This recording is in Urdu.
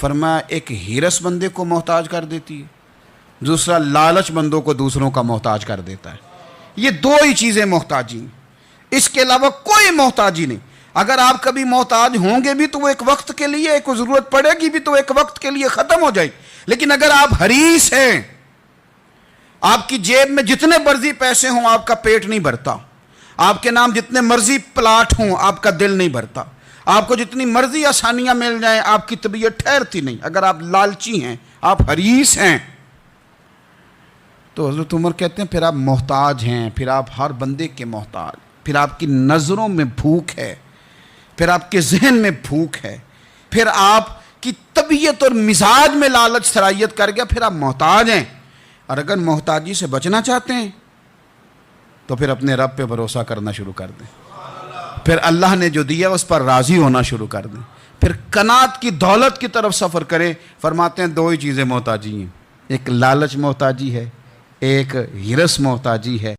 فرمایا ایک ہیرس بندے کو محتاج کر دیتی ہے، دوسرا لالچ بندوں کو دوسروں کا محتاج کر دیتا ہے۔ یہ دو ہی چیزیں محتاجی ہیں، اس کے علاوہ کوئی محتاجی نہیں۔ اگر آپ کبھی محتاج ہوں گے بھی تو وہ ایک وقت کے لیے، ایک ضرورت پڑے گی بھی تو ایک وقت کے لیے ختم ہو جائے گی، لیکن اگر آپ حریص ہیں، آپ کی جیب میں جتنے مرضی پیسے ہوں آپ کا پیٹ نہیں بھرتا، آپ کے نام جتنے مرضی پلاٹ ہوں آپ کا دل نہیں بھرتا، آپ کو جتنی مرضی آسانیاں مل جائیں آپ کی طبیعت ٹھہرتی نہیں۔ اگر آپ لالچی ہیں، آپ حریص ہیں، تو حضرت عمر کہتے ہیں پھر آپ محتاج ہیں، پھر آپ ہر بندے کے محتاج، پھر آپ کی نظروں میں بھوک ہے، پھر آپ کے ذہن میں بھوک ہے، پھر آپ کی طبیعت اور مزاج میں لالچ سرایت کر گیا، پھر آپ محتاج ہیں۔ اور اگر محتاجی سے بچنا چاہتے ہیں تو پھر اپنے رب پہ بھروسہ کرنا شروع کر دیں، پھر اللہ نے جو دیا اس پر راضی ہونا شروع کر دیں، پھر قناعت کی دولت کی طرف سفر کریں۔ فرماتے ہیں دو ہی چیزیں محتاجی ہیں، ایک لالچ محتاجی ہے، ایک ہرس محتاجی ہے۔